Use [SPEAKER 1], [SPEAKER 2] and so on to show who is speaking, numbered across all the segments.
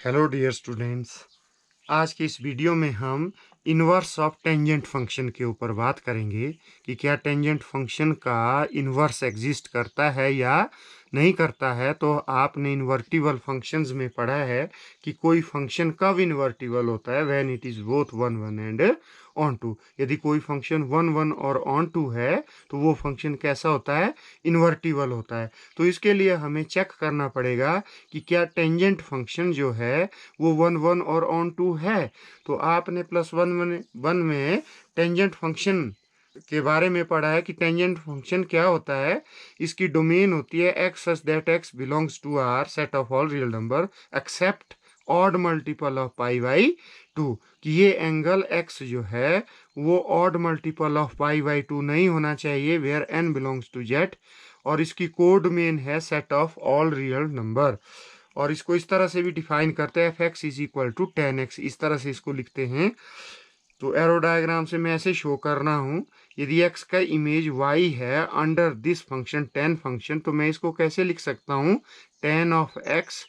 [SPEAKER 1] Hello dear students. आज के इस वीडियो में हम इन्वर्स ऑफ टेंजेंट फंक्शन के ऊपर बात करेंगे कि क्या टेंजेंट फंक्शन का इन्वर्स एग्जिस्ट करता है या नहीं करता है। तो आपने इन्वर्टिबल फंक्शंस में पढ़ा है कि कोई फंक्शन कब इन्वर्टिबल होता है, when it is both one one and onto. यदि कोई फंक्शन वन वन और ऑन टू है तो वो फंक्शन कैसा होता है, इन्वर्टिबल होता है। तो इसके लिए हमें चेक करना पड़ेगा कि क्या टेंजेंट फंक्शन जो है वो वन वन और ऑन टू है। तो आपने प्लस वन में टेंजेंट फंक्शन के बारे में पढ़ा है कि टेंजेंट फंक्शन क्या होता है। इसकी डोमेन होती है x such that x belongs to R set of all real number except odd multiple of pi by two. कि ये एंगल एक्स जो है वो odd multiple of pi by two नहीं होना चाहिए where n belongs to Z. और इसकी कोड मेन है set of all real number. और इसको इस तरह से भी डिफाइन करते हैं, f x is equal to tan x, इस तरह से इसको लिखते हैं। तो एरो डायग्राम से मैं ऐसे शो कर रहा हूँ। यदि x का इमेज y है under this function tan function, तो मैं इसको कैसे लिख सकता हूँ, tan of x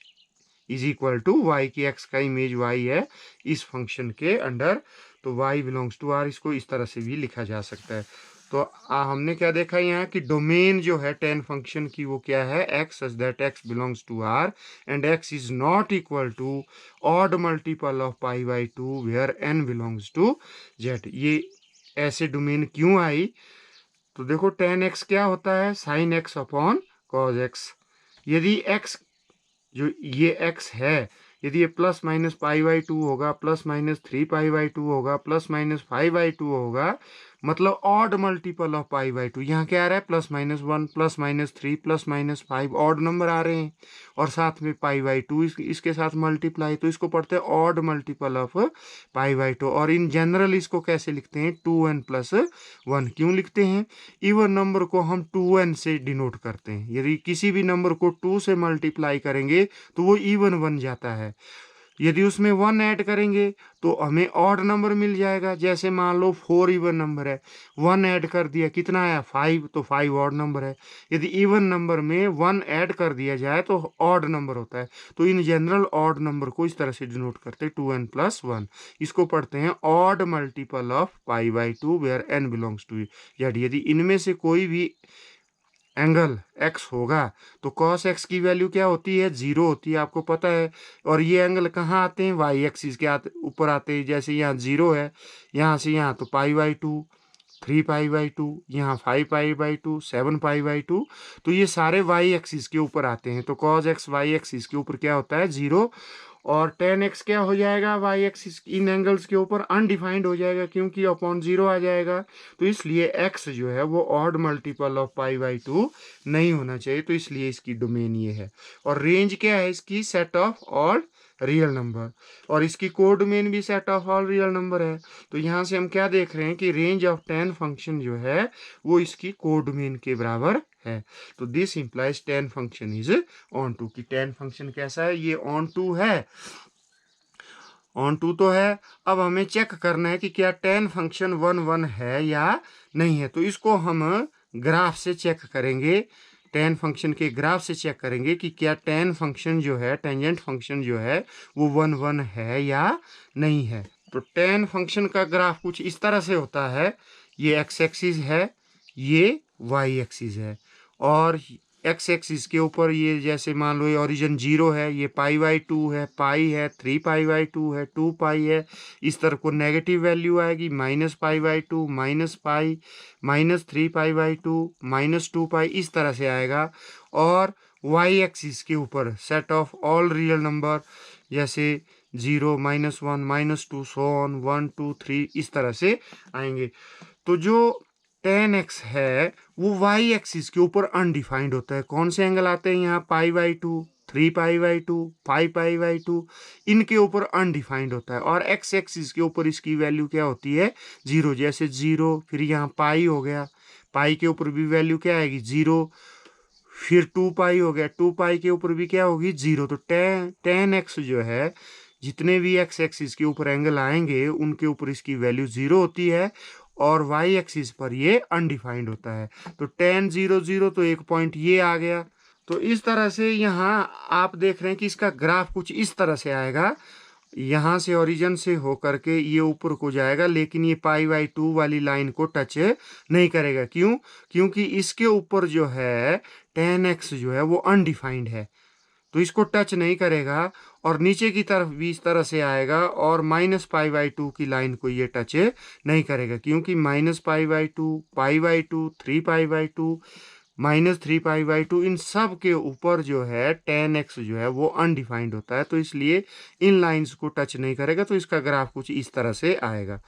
[SPEAKER 1] is equal to y, की x का इमेज y है इस फंक्शन के अंडर, तो y बिलोंग्स टू r, इसको इस तरह से भी लिखा जा सकता है। तो हमने क्या देखा यहाँ कि डोमेन जो है टेन फंक्शन की वो क्या है, x such that x belongs to r and x is not equal to odd multiple of pi by two where n belongs to z। ये ऐसे डोमेन क्यों आई, तो देखो टेन एक्स क्या होता है, sine x upon cos x. यदि x जो ये x है, यदि ये plus minus pi by two होगा, plus minus three pi by two होगा, plus minus five by two होगा, मतलब odd multiple of pi by two. यहाँ क्या आ रहा है, plus minus one, plus minus three, plus minus five, odd number आ रहे हैं। और साथ में पाई बाई टू इसके साथ मल्टीप्लाई, तो इसको पढ़ते हैं odd multiple of pi by to. और इन जनरल इसको कैसे लिखते हैं, टू एन प्लस वन। क्यों लिखते हैं, इवन नंबर को हम टू एन से डिनोट करते हैं। यदि किसी भी नंबर को टू से मल्टीप्लाई करेंगे तो वो इवन बन जाता है। यदि उसमें वन ऐड करेंगे तो हमें ऑड नंबर मिल जाएगा। जैसे मान लो फोर इवन नंबर है, वन ऐड कर दिया, कितना आया, फाइव, तो फाइव ऑड नंबर है। यदि इवन नंबर में वन ऐड कर दिया जाए तो ऑड नंबर होता है। तो इन जनरल ऑड नंबर को इस तरह से डिनोट करते हैं, टू एन प्लस वन। इसको पढ़ते हैं odd multiple of pi by two where n belongs to Z. यदि इनमें से कोई भी एंगल x होगा तो cos x की वैल्यू क्या होती है, जीरो होती है, आपको पता है। और ये एंगल कहाँ आते हैं, y एक्सिस के ऊपर आते हैं। जैसे यहाँ जीरो है, यहाँ से यहाँ तो pi by two, three pi by two, यहाँ five pi by two, seven pi by two, तो ये सारे वाई एक्सिस के ऊपर आते हैं। तो कॉज एक्स वाई एक्सिस के ऊपर क्या होता है, जीरो। और टेन एक्स क्या हो जाएगा, वाई एक्सिस इन एंगल्स के ऊपर अनडिफाइंड हो जाएगा, क्योंकि अपॉन जीरो आ जाएगा। तो इसलिए एक्स जो है वो odd multiple of pi by two नहीं होना चाहिए, तो इसलिए इसकी डोमेन ये है। और रेंज क्या है इसकी, set of all real number. और इसकी कोड डोमेन भी set of all real number है। तो यहाँ से हम क्या देख रहे हैं कि रेंज ऑफ टेन फंक्शन जो है वो इसकी कोड डोमेन के बराबर है। तो this implies tan function is onto, कि टेन फंक्शन कैसा है, ये ऑन टू है, ऑन टू तो है। अब हमें चेक करना है कि क्या टेन फंक्शन वन वन है या नहीं है। तो इसको हम ग्राफ से चेक करेंगे, टेन फंक्शन के ग्राफ से चेक करेंगे कि क्या टेन फंक्शन जो है, टेंजेंट फंक्शन जो है वो वन वन है या नहीं है। तो टेन फंक्शन का ग्राफ कुछ इस तरह से होता है, ये एक्स एक्सिस है, ये वाई एक्सिस है, और एक्स एक्सिस के ऊपर ये जैसे मान लो ये ओरिजिन जीरो है, ये पाई बाई टू है, पाई है, थ्री पाई बाई टू है, टू पाई है। इस तरफ को नेगेटिव वैल्यू आएगी, minus pi by two, minus pi, minus three pi by two, minus two pi, इस तरह से आएगा। और वाई एक्सिस के ऊपर set of all real number, जैसे zero, minus one, minus two, so on, one two three, इस तरह से आएंगे। तो जो टेन एक्स है वो वाई एक्सिस के ऊपर अनडिफाइंड होता है। कौन से एंगल आते हैं यहाँ, पाई by two, three pi by to, five pi by to, इनके ऊपर अनडिफाइंड होता है। और एक्स एक्सिस के ऊपर इसकी वैल्यू क्या होती है, जीरो। जैसे जीरो, फिर यहाँ पाई हो गया, पाई के ऊपर भी वैल्यू क्या आएगी, जीरो। फिर टू पाई हो गया, टू पाई के ऊपर भी क्या होगी, जीरो। तो टेन एक्स जो है, जितने भी एक्स एक्सिस के ऊपर एंगल आएंगे उनके ऊपर इसकी वैल्यू जीरो होती है, और वाई एक्सिस पर ये अनडिफाइंड होता है। तो टेन जीरो जीरो, तो एक पॉइंट ये आ गया, तो इस तरह से यहाँ आप देख रहे हैं कि इसका ग्राफ कुछ इस तरह से आएगा, यहाँ से ओरिजिन से होकर के ये ऊपर को जाएगा, लेकिन ये π/2 वाली लाइन को टच नहीं करेगा। क्यों? क्योंकि इसके ऊपर जो है tan x जो है वो अनडिफाइंड है, तो इसको टच नहीं करेगा। और नीचे की तरफ भी इस तरह से आएगा और -π/2 की लाइन को ये टच नहीं करेगा, क्योंकि -π/2, π/2, 3π/2, -3π/2 इन सब के ऊपर जो है tan x जो है वो अनडिफाइंड होता है, तो इसलिए इन लाइंस को टच नहीं करेगा। तो इसका ग्राफ कुछ इस तरह से आएगा।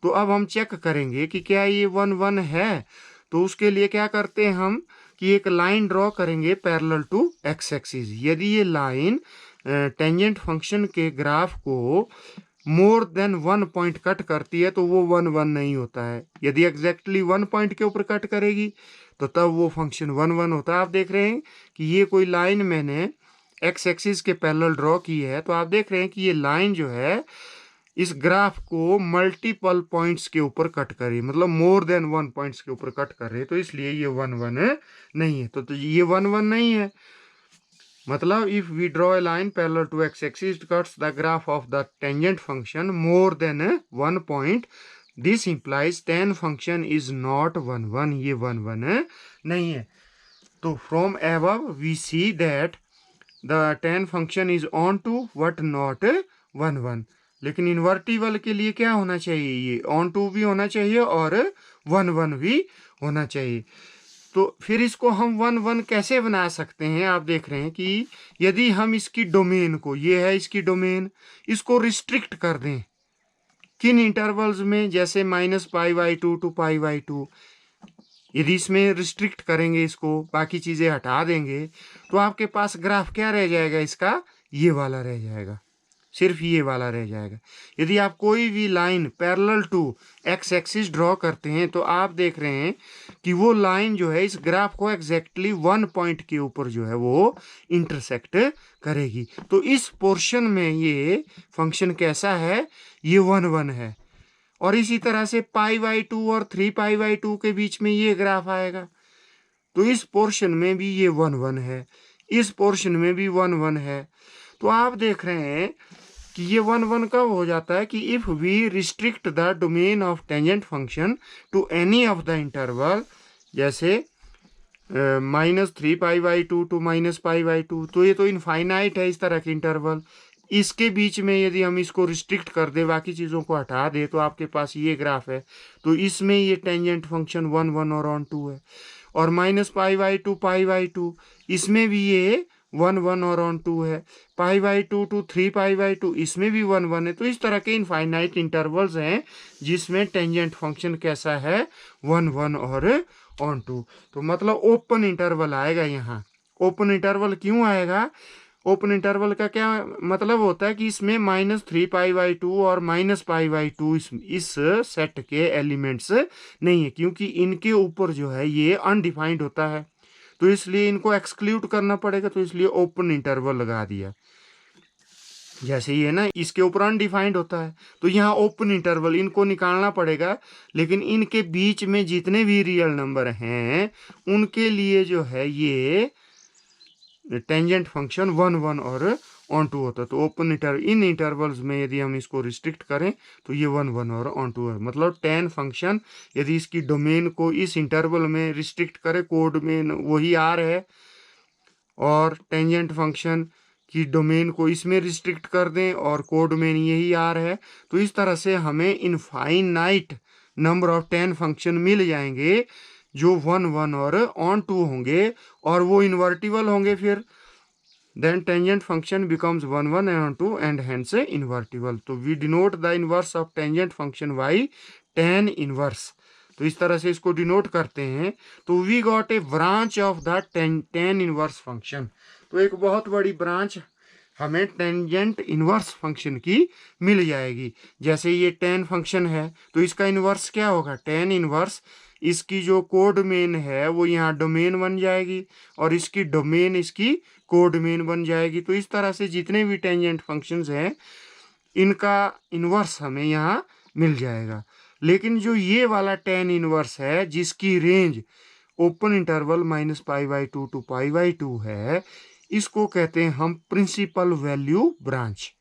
[SPEAKER 1] तो अब हम चेक करेंगे कि क्या ये 1 1 है। तो उसके लिए क्या करते हैं हम कि एक लाइन ड्रॉ करेंगे पैरेलल टू एक्स एक्सिस। यदि ये लाइन टेंजेंट फंक्शन के ग्राफ को मोर देन 1 पॉइंट कट करती है तो वो 1 1 नहीं होता है। यदि एग्जैक्टली 1 पॉइंट के ऊपर कट करेगी तो तब वो फंक्शन 1 1 होता है। आप देख रहे हैं कि ये कोई लाइन मैंने एक्स एक्सिस के पैरेलल ड्रॉ की है, तो आप देख रहे हैं कि ये लाइन जो है इस ग्राफ को मल्टीपल पॉइंट्स के ऊपर कट कर रही है, मतलब मोर देन 1 पॉइंट्स के ऊपर कट कर रही है, तो इसलिए ये 1 1 नहीं है। तो ये 1 1 नहीं है। मतलब if we draw a line parallel to x axis cuts the graph of the tangent function more than 1 पॉइंट, this implies tan function is not 1 1, ये 1 1 नहीं है। तो from above we see that the tan function is onto but not 1 1। लेकिन invertible के लिए क्या होना चाहिए? ये ऑन टू भी होना चाहिए और 1 1 भी होना चाहिए। तो फिर इसको हम 1 1 कैसे बना सकते हैं? आप देख रहे हैं कि यदि हम इसकी डोमेन को, ये है इसकी डोमेन, इसको रिस्ट्रिक्ट कर दें किन इंटरवल्स में, जैसे -π/2 टू π/2, यदि इसमें रिस्ट्रिक्ट करेंगे इसको, बाकी चीज़ें हटा देंगे, तो आपके पास ग्राफ क्या रह जाएगा? इसका ये वाला रह जाएगा, सिर्फ ये वाला रह जाएगा। यदि आप कोई भी line parallel to x axis draw करते हैं तो आप देख रहे हैं कि वो लाइन जो है इस ग्राफ को एग्जैक्टली 1 पॉइंट के ऊपर जो है वो इंटरसेक्ट करेगी। तो इस पोर्शन में ये फंक्शन कैसा है? ये 1 1 है। और इसी तरह से π/2 और 3π/2 के बीच में ये ग्राफ आएगा, तो इस पोर्शन में भी ये 1 1 है, इस पोर्शन में भी 1 1 है। तो आप देख रहे हैं कि ये 1 1 कब हो जाता है? कि if we restrict the domain of tangent function to any of the interval, जैसे -3π/2 टू -π/2, तो ये तो इनफाइनाइट है इस तरह के इंटरवल। इसके बीच में यदि हम इसको रिस्ट्रिक्ट कर दे, बाकी चीज़ों को हटा दे, तो आपके पास ये ग्राफ है। तो इसमें ये टेंजेंट फंक्शन 1 1 और ऑन 2 है। और -π/2 π/2, इसमें भी ये 1 1 और ऑन 2 है। π/2 टू 3π/2, इसमें भी 1 1 है। तो इस तरह के इनफाइनाइट इंटरवल्स हैं जिसमें टेंजेंट फंक्शन कैसा है? 1 1 और ऑन 2। तो मतलब ओपन इंटरवल आएगा यहाँ। ओपन इंटरवल क्यों आएगा? ओपन इंटरवल का क्या मतलब होता है कि इसमें -3π/2 और -π/2 इस सेट के एलिमेंट्स नहीं है, क्योंकि इनके ऊपर जो है ये अनडिफाइंड होता है, तो इसलिए इनको एक्सक्लूड करना पड़ेगा। तो इसलिए ओपन इंटरवल लगा दिया। जैसे ये ना, इसके ऊपर अनडिफाइंड होता है, तो यहाँ ओपन इंटरवल, इनको निकालना पड़ेगा। लेकिन इनके बीच में जितने भी रियल नंबर हैं उनके लिए जो है ये टेंजेंट फंक्शन 1 1 और ऑन 2 होता है। तो ओपन इन इंटरवल्स में यदि हम इसको रिस्ट्रिक्ट करें तो ये 1 1 और ऑन 2 है। मतलब tan फंक्शन यदि इसकी डोमेन को इस इंटरवल में रिस्ट्रिक्ट करे, कोड में वही R है, और टेंजेंट फंक्शन की डोमेन को इसमें रिस्ट्रिक्ट कर दें और कोड में यही R है, तो इस तरह से हमें infinite number of tan function मिल जाएंगे जो 1 1 और ऑन 2 होंगे, और वो इन्वर्टिबल होंगे। फिर then tangent function becomes 1 1 and on 2 and hence invertible. तो we denote the inverse of tangent function by tan inverse। तो इस तरह से इसको डिनोट करते हैं। तो we got a branch of the tan inverse function. तो एक बहुत बड़ी ब्रांच हमें टेंजेंट इनवर्स फंक्शन की मिल जाएगी। जैसे ये tan फंक्शन है तो इसका इनवर्स क्या होगा? tan इनवर्स, इसकी जो कोडमेन है वो यहाँ डोमेन बन जाएगी, और इसकी डोमेन इसकी कोडमेन बन जाएगी। तो इस तरह से जितने भी टेंजेंट फंक्शंस हैं इनका इनवर्स हमें यहाँ मिल जाएगा। लेकिन जो ये वाला tan इनवर्स है जिसकी रेंज ओपन इंटरवल -π/2 टू π/2 है, इसको कहते हैं हम प्रिंसिपल वैल्यू ब्रांच।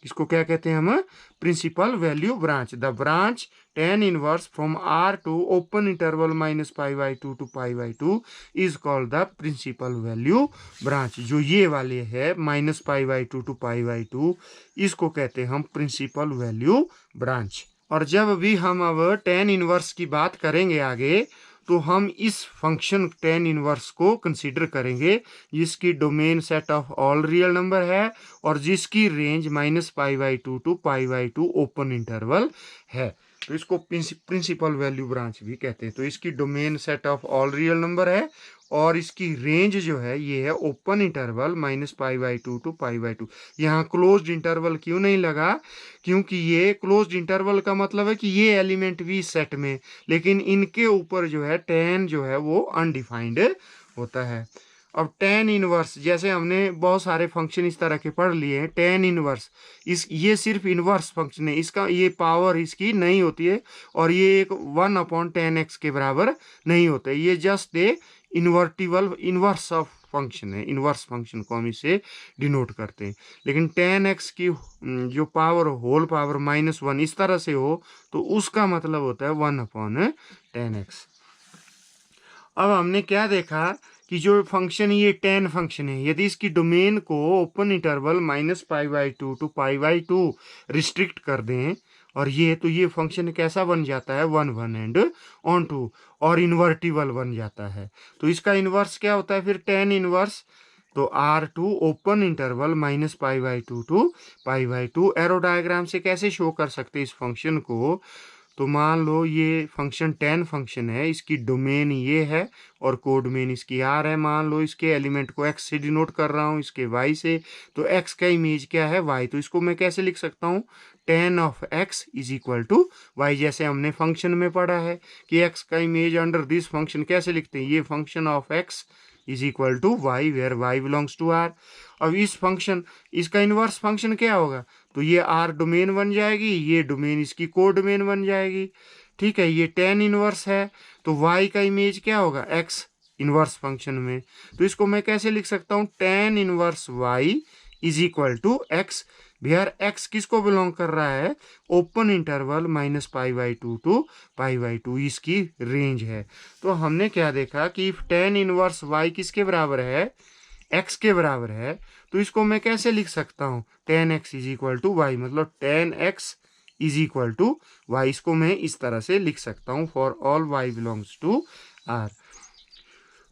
[SPEAKER 1] इसको क्या कहते हैं हम? Principal value branch. The branch tan inverse from R to open interval -π/2 to π/2 is called the principal value branch. जो ये वाले है -π/2 टू π/2, इसको कहते हैं हम प्रिंसिपल वैल्यू ब्रांच। और जब भी हम अब tan इनवर्स की बात करेंगे आगे, तो हम इस फंक्शन tan इनवर्स को कंसीडर करेंगे जिसकी domain set of all real number है और जिसकी रेंज -π/2 टू π/2 ओपन इंटरवल है। तो इसको प्रिंसिपल वैल्यू ब्रांच भी कहते हैं। तो इसकी domain set of all real number है और इसकी रेंज जो है ये है ओपन इंटरवल -π/2 टू π/2। यहाँ क्लोज्ड इंटरवल क्यों नहीं लगा? क्योंकि ये क्लोज्ड इंटरवल का मतलब है कि ये एलिमेंट भी सेट में, लेकिन इनके ऊपर जो है tan जो है वो अनडिफाइंड होता है। अब tan इनवर्स, जैसे हमने बहुत सारे फंक्शन इस तरह के पढ़ लिए हैं, tan इनवर्स ये सिर्फ इनवर्स फंक्शन है, इसका ये पावर इसकी नहीं होती है और ये एक 1/tan x के बराबर नहीं होता है। ये just a invertible inverse of function है। इनवर्स फंक्शन को हम इसे डिनोट करते हैं। लेकिन tan x की जो पावर होल पावर -1 इस तरह से हो तो उसका मतलब होता है 1/tan x। अब हमने क्या देखा कि जो फंक्शन ये tan फंक्शन है, यदि इसकी डोमेन को ओपन इंटरवल -π/2 टू π/2 रिस्ट्रिक्ट कर दें और ये तो ये फंक्शन कैसा बन जाता है 1 1 एंड ऑन टू और इन्वर्टिबल बन जाता है। तो इसका इन्वर्स क्या होता है फिर tan इन्वर्स? तो R2 open interval -π/2 to π/2। Arrow diagram से कैसे शो कर सकते हैं इस फंक्शन को? तो मान लो ये फंक्शन tan फंक्शन है, इसकी डोमेन ये है और कोडोमेन इसकी R है। मान लो इसके एलिमेंट को x से डिनोट कर रहा हूँ, इसके y से, तो x का इमेज क्या है? y। तो इसको मैं कैसे लिख सकता हूँ? tan of x is equal to y। जैसे हमने फंक्शन में पढ़ा है कि x का इमेज अंडर दिस फंक्शन कैसे लिखते हैं? ये function of x is equal to y where y belongs to R। अब इस फंक्शन, इसका इनवर्स फंक्शन क्या होगा? तो ये R डोमेन बन जाएगी, ये डोमेन इसकी कोडोमेन बन जाएगी। ठीक है, ये tan इनवर्स है तो y का इमेज क्या होगा? x इनवर्स फंक्शन में। तो इसको मैं कैसे लिख सकता हूँ? tan inverse y is equal to x where x किसको बिलोंग कर रहा है? ओपन इंटरवल -π/2 टू π/2 इसकी रेंज है। तो हमने क्या देखा कि tan इनवर्स y किसके बराबर है? x के बराबर है। तो इसको मैं कैसे लिख सकता हूँ? tan x is equal to y, मतलब tan x is equal to y। इसको मैं इस तरह से लिख सकता हूँ for all y belongs to R।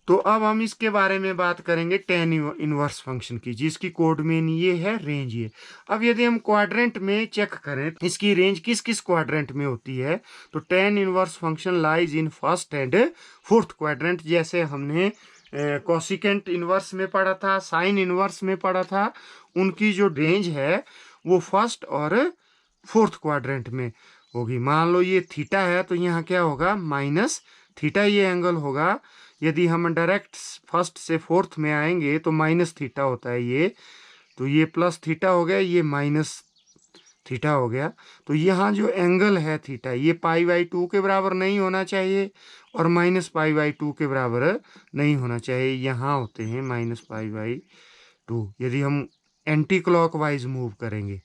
[SPEAKER 1] तो अब हम इसके बारे में बात करेंगे tan इनवर्स फंक्शन की, जिसकी कोडोमेन ये है, रेंज ये। अब यदि हम क्वाड्रेंट में चेक करें इसकी रेंज किस किस क्वाड्रेंट में होती है, तो tan inverse function lies in first and fourth quadrant. जैसे हमने कोसिकेंट इनवर्स में पढ़ा था, साइन इनवर्स में पढ़ा था, उनकी जो रेंज है वो फर्स्ट और फोर्थ क्वाड्रेंट में होगी। मान लो ये थीटा है तो यहाँ क्या होगा? माइनस थीटा ये एंगल होगा। यदि हम डायरेक्ट फर्स्ट से फोर्थ में आएंगे तो माइनस थीटा होता है ये, तो ये प्लस थीटा हो गया, ये माइनस थीटा हो गया। तो यहाँ जो एंगल है थीटा, ये π/2 के बराबर नहीं होना चाहिए और -π/2 के बराबर नहीं होना चाहिए। यहाँ होते हैं -π/2। यदि हम एंटी क्लॉकवाइज मूव करेंगे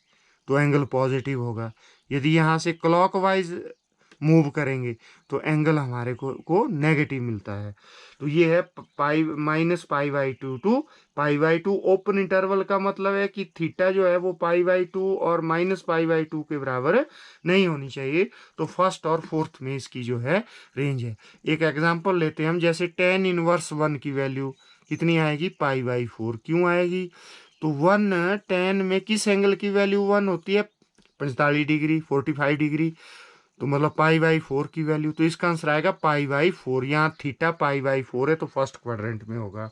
[SPEAKER 1] तो एंगल पॉजिटिव होगा। यदि यहाँ से क्लॉकवाइज मूव करेंगे तो एंगल हमारे को नेगेटिव मिलता है। तो ये है -π/2 टू π/2। ओपन इंटरवल का मतलब है कि थीटा जो है वो π/2 और -π/2 के बराबर नहीं होनी चाहिए। तो फर्स्ट और फोर्थ में इसकी जो है रेंज है। एक एग्जांपल लेते हैं हम, जैसे tan इनवर्स 1 की वैल्यू कितनी आएगी? π/4। क्यों आएगी? तो 1 tan में किस एंगल की वैल्यू 1 होती है? 45 डिग्री, 45 डिग्री। तो मतलब π/4 की वैल्यू, तो इसका आंसर आएगा π/4। यहाँ थीटा π/4 है तो फर्स्ट क्वाड्रेंट में होगा।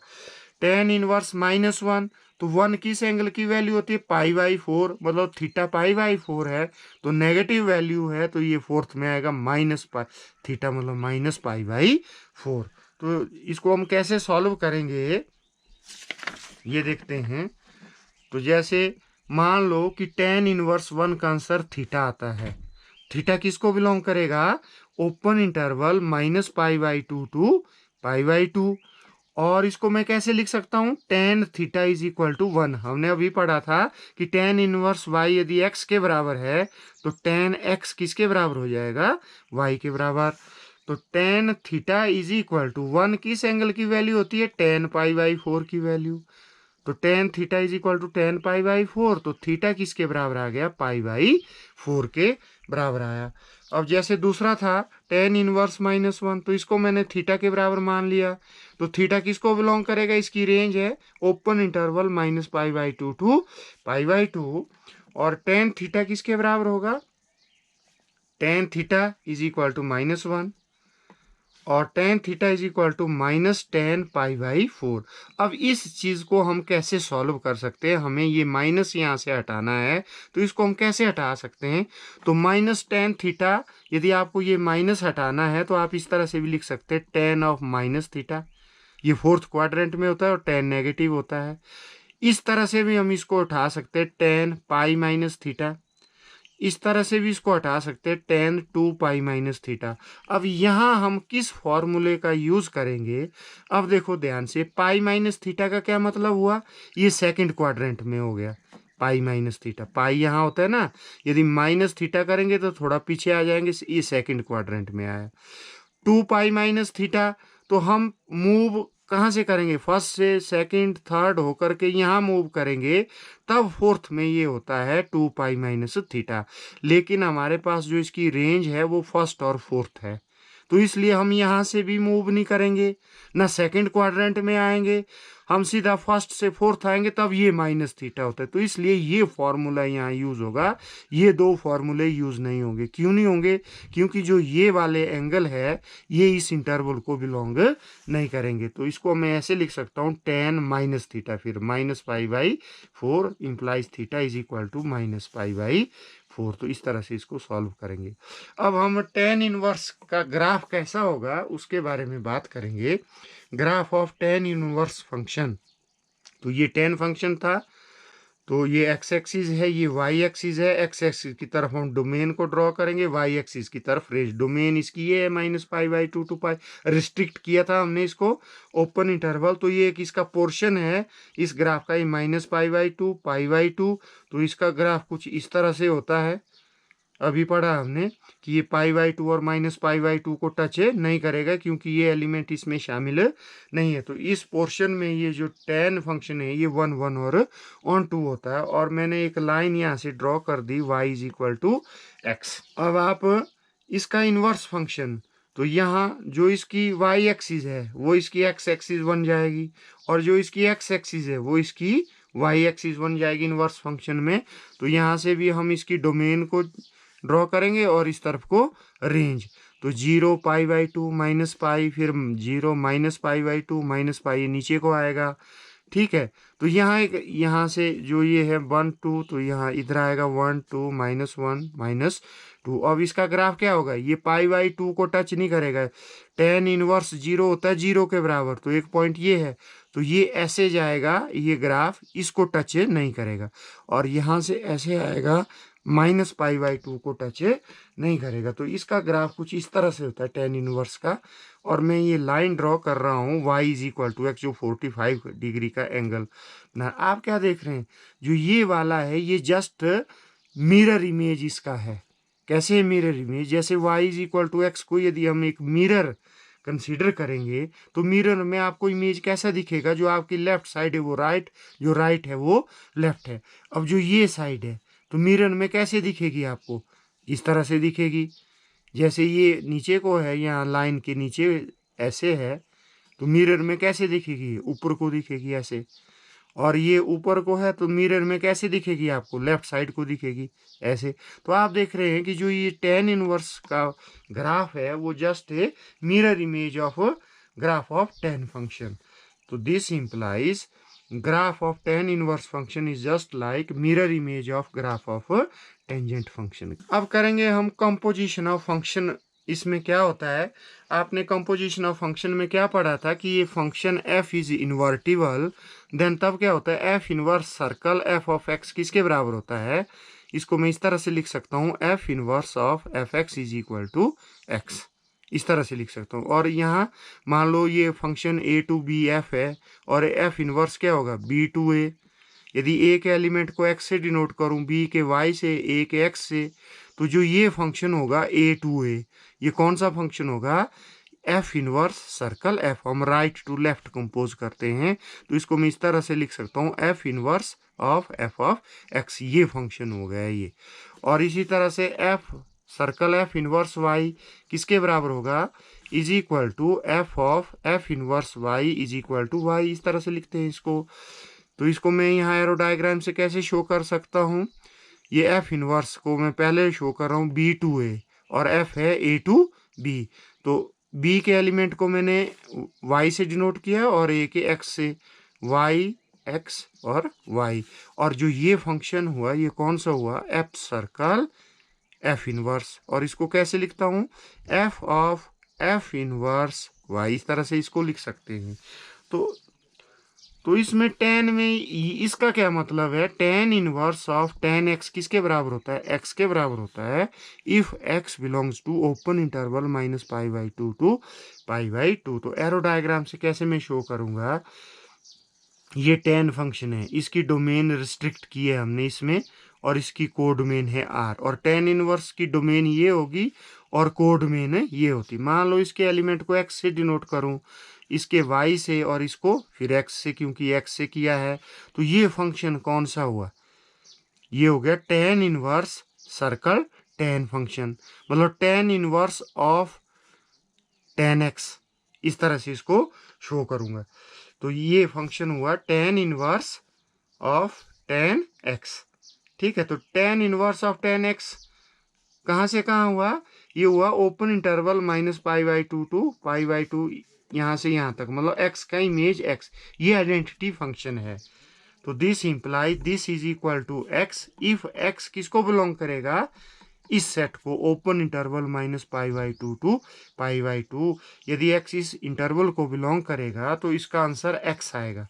[SPEAKER 1] tan इनवर्स -1, तो 1 किस एंगल की वैल्यू होती है? π/4, मतलब थीटा π/4 है तो नेगेटिव वैल्यू है तो ये फोर्थ में आएगा -π, थीटा मतलब -π/4। तो इसको हम कैसे सॉल्व करेंगे ये देखते हैं। तो जैसे मान लो कि tan इनवर्स 1 का आंसर थीटा आता है। थीटा किसको बिलोंग करेगा? Open interval -π/2 to π/2। और इसको मैं कैसे लिख सकता हूँ, tan theta is equal to 1। हमने अभी पढ़ा था कि tan इनवर्स y यदि x के बराबर है तो tan x किसके बराबर हो जाएगा, y के बराबर। तो tan theta is equal to 1 किस एंगल की वैल्यू होती है, tan π/4 की वैल्यू। तो tan theta is equal to tan π/4, तो थीटा किसके बराबर आ गया, π/4 के बराबर आया। अब जैसे दूसरा था tan इनवर्स -1, तो इसको मैंने थीटा के बराबर मान लिया। तो थीटा किसको बिलोंग करेगा, इसकी रेंज है ओपन इंटरवल -π/2 टू π/2। और tan थीटा किसके बराबर होगा, tan theta is equal to -1 और tan theta is equal to -tan π/4। अब इस चीज़ को हम कैसे सॉल्व कर सकते हैं, हमें ये माइनस यहाँ से हटाना है, तो इसको हम कैसे हटा सकते हैं। तो -tan थीटा, यदि आपको ये माइनस हटाना है तो आप इस तरह से भी लिख सकते हैं tan ऑफ -थीटा। ये फोर्थ क्वाड्रेंट में होता है और tan नेगेटिव होता है। इस तरह से भी हम इसको उठा सकते हैं tan π-थीटा। इस तरह से भी इसको हटा सकते हैं tan 2π-थीटा। अब यहाँ हम किस फॉर्मूले का यूज करेंगे, अब देखो ध्यान से, π-थीटा का क्या मतलब हुआ, ये सेकंड क्वाड्रेंट में हो गया π-थीटा। पाई यहाँ होता है ना, यदि माइनस थीटा करेंगे तो थोड़ा पीछे आ जाएंगे, ये सेकंड क्वाड्रेंट में आया। 2π-थीटा, तो हम मूव कहाँ से करेंगे, फर्स्ट से सेकंड थर्ड होकर के यहाँ मूव करेंगे, तब फोर्थ में ये होता है 2π-थीटा। लेकिन हमारे पास जो इसकी रेंज है वो फर्स्ट और फोर्थ है, तो इसलिए हम यहाँ से भी मूव नहीं करेंगे, ना सेकंड क्वाड्रेंट में आएंगे, हम सीधा फर्स्ट से फोर्थ आएंगे, तब ये -थीटा होता है। तो इसलिए ये फॉर्मूला यहाँ यूज होगा, ये दो फॉर्मूले यूज नहीं होंगे। क्यों नहीं होंगे, क्योंकि जो ये वाले एंगल है ये इस इंटरवल को बिलोंग नहीं करेंगे। तो इसको मैं ऐसे लिख सकता हूँ tan -थीटा, फिर -π/4 implies theta is equal to -π/4। तो इस तरह से इसको सॉल्व करेंगे। अब हम tan इनवर्स का ग्राफ कैसा होगा उसके बारे में बात करेंगे। Graph of tan inverse function, तो ये tan फंक्शन था, तो ये x एक्सिस है, ये y एक्सिस है। x एक्सिस की तरफ हम डोमेन को ड्रॉ करेंगे, y एक्सिस की तरफ रेंज। डोमेन इसकी ये है -π/2 टू पाई, रिस्ट्रिक्ट किया था हमने इसको ओपन इंटरवल। तो ये एक इसका पोर्शन है इस ग्राफ का, ये -π/2 π/2। तो इसका ग्राफ कुछ इस तरह से होता है, अभी पढ़ा हमने कि ये π/2 और -π/2 को टच नहीं करेगा क्योंकि ये एलिमेंट इसमें शामिल नहीं है। तो इस पोर्शन में ये जो tan फंक्शन है ये 1 1 और ऑन 2 होता है। और मैंने एक लाइन यहाँ से ड्रॉ कर दी, y is equal to x। अब आप इसका इन्वर्स फंक्शन, तो यहाँ जो इसकी y एक्सिस है वो इसकी x एक्सिस बन जाएगी, और जो इसकी x एक्सिस है वो इसकी y एक्सिस बन जाएगी इन्वर्स फंक्शन में। तो यहाँ से भी हम इसकी डोमेन को ड्रॉ करेंगे और इस तरफ को रेंज। तो 0 π/2 -π, फिर 0 -π/2 -π, ये नीचे को आएगा, ठीक है। तो यहाँ एक, यहाँ से जो ये है 1 2, तो यहाँ इधर आएगा 1 2 -1 -2। अब इसका ग्राफ क्या होगा, ये π/2 को टच नहीं करेगा। tan इनवर्स 0 होता है 0 के बराबर, तो एक पॉइंट ये है, तो ये ऐसे जाएगा, ये ग्राफ इसको टच नहीं करेगा। और यहाँ से ऐसे आएगा, -π/2 को टच नहीं करेगा। तो इसका ग्राफ कुछ इस तरह से होता है tan इनवर्स का। और मैं ये लाइन ड्रॉ कर रहा हूँ y is equal to x, जो 45 डिग्री का एंगल ना। आप क्या देख रहे हैं, जो ये वाला है ये जस्ट मिरर इमेज इसका है। कैसे मिरर इमेज, जैसे y is equal to x को यदि हम एक मिरर कंसीडर करेंगे तो मिरर में आपको इमेज कैसा दिखेगा, जो आपकी लेफ्ट साइड है वो राइट, जो राइट है वो लेफ्ट है। अब जो ये साइड है तो मिरर में कैसे दिखेगी आपको, इस तरह से दिखेगी। जैसे ये नीचे को है, यहाँ लाइन के नीचे ऐसे है, तो मिरर में कैसे दिखेगी, ऊपर को दिखेगी ऐसे। और ये ऊपर को है तो मिरर में कैसे दिखेगी आपको, लेफ्ट साइड को दिखेगी ऐसे। तो आप देख रहे हैं कि जो ये tan इनवर्स का ग्राफ है वो just a mirror image of graph of tan function. तो this implies graph of tan inverse function is just like mirror image of graph of tangent function. अब करेंगे हम कंपोजिशन ऑफ फंक्शन। इसमें क्या होता है, आपने कंपोजिशन ऑफ फंक्शन में क्या पढ़ा था कि ये function f is invertible, then तब क्या होता है, f inverse circle f of x किसके बराबर होता है। इसको मैं इस तरह से लिख सकता हूँ, f inverse of f(x) is equal to x। इस तरह से लिख सकता हूँ। और यहाँ मान लो ये function a to B f है और एफ इनवर्स क्या होगा b टू a। यदि a के एलिमेंट को x से डिनोट करूँ, b के y से, a के x से, तो जो ये फंक्शन होगा a टू a, ये कौन सा फंक्शन होगा? F inverse circle F. हम राइट टू लेफ्ट कंपोज करते हैं तो इसको मैं इस तरह से लिख सकता हूँ f inverse of f of x, ये फंक्शन हो गया ये। और इसी तरह से f circle f inverse y किसके बराबर होगा? Is equal to f of f inverse y is equal to y. इस तरह से लिखते हैं इसको। तो इसको मैं यहाँ एरो डायग्राम से कैसे शो कर सकता हूँ? ये एफ इनवर्स को मैं पहले शो कर रहा हूँ बी टू ए और एफ है ए टू बी। तो बी के एलिमेंट को मैंने y से डिनोट किया और a के x से, y x और y। और जो ये फंक्शन हुआ ये कौन सा हुआ? F circle f inverse. और इसको कैसे लिखता हूँ? F of f inverse y। इस तरह से इसको लिख सकते हैं। तो इसमें tan में इसका क्या मतलब है? tan inverse of tan x किसके बराबर होता है? x के बराबर होता है if x belongs to open interval minus pi by two to pi by two. तो एरो डायग्राम से कैसे मैं शो करूंगा? ये tan फंक्शन है, इसकी डोमेन रिस्ट्रिक्ट की है हमने इसमें और इसकी कोडोमेन है r। और tan इनवर्स की डोमेन ये होगी और कोडोमेन है ये होती। मान लो इसके एलिमेंट को x से डिनोट करूं, इसके y से और इसको फिर x से, क्योंकि x से किया है। तो ये फंक्शन कौन सा हुआ? ये हो गया tan inverse circle tan function, मतलब tan inverse of tan x। इस तरह से इसको शो करूंगा। तो ये फंक्शन हुआ tan inverse of tan x। ठीक है, तो tan inverse of tan x कहाँ से कहाँ हुआ? ये हुआ open interval minus pi by two to pi by two, यहाँ से यहाँ तक, मतलब x का इमेज x। ये आइडेंटिटी फंक्शन है। तो this implies this is equal to x if x किसको बिलोंग करेगा? इस सेट को, open interval minus pi by two to pi by to. यदि x इस इंटरवल को बिलोंग करेगा तो इसका आंसर x आएगा।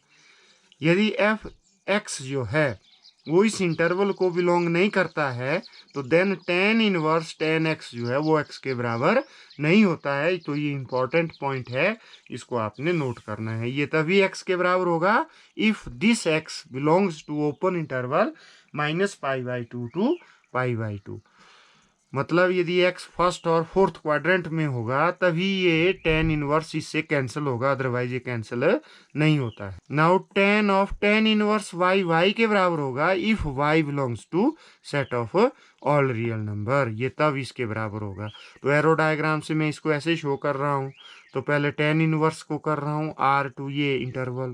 [SPEAKER 1] यदि एफ एक्स जो है वो इस इंटरवल को बिलोंग नहीं करता है तो then tan inverse tan x जो है वो x के बराबर नहीं होता है। तो ये इंपॉर्टेंट पॉइंट है, इसको आपने नोट करना है। ये तभी x के बराबर होगा if this x belongs to open interval minus pi by two to pi by two. मतलब यदि x फर्स्ट और फोर्थ क्वाड्रेंट में होगा तभी ये tan इनवर्स इससे कैंसिल होगा, अदरवाइज ये कैंसिल नहीं होता है। Now tan of tan inverse y y के बराबर होगा if y belongs to set of all real number. ये तब इसके बराबर होगा। तो एरो डायग्राम से मैं इसको ऐसे शो कर रहा हूँ। तो पहले tan इनवर्स को कर रहा हूँ r टू ये इंटरवल,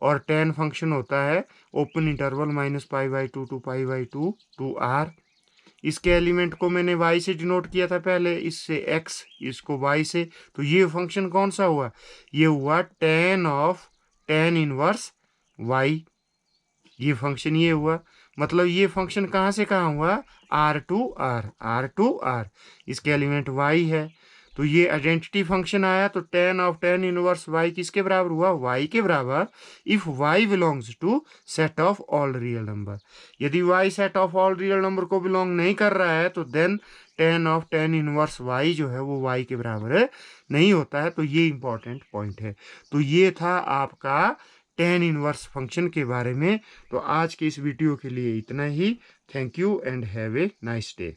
[SPEAKER 1] और tan फंक्शन होता है open interval minus pi by to pi by to r। इसके एलिमेंट को मैंने y से डिनोट किया था पहले, इससे x, इसको y से। तो ये फंक्शन कौन सा हुआ? ये हुआ tan of tan inverse y। ये फंक्शन ये हुआ। मतलब ये फंक्शन कहाँ से कहाँ हुआ? r to r। इसके एलिमेंट y है तो ये आइडेंटिटी फंक्शन आया। तो tan of tan inverse y किसके बराबर हुआ? y के बराबर if y belongs to set of all real number. यदि y set of all real number को बिलोंग नहीं कर रहा है तो then tan of tan inverse y जो है वो y के बराबर नहीं होता है। तो ये इंपॉर्टेंट पॉइंट है। तो ये था आपका tan इनवर्स फंक्शन के बारे में। तो आज के इस वीडियो के लिए इतना ही। Thank you and have a nice day.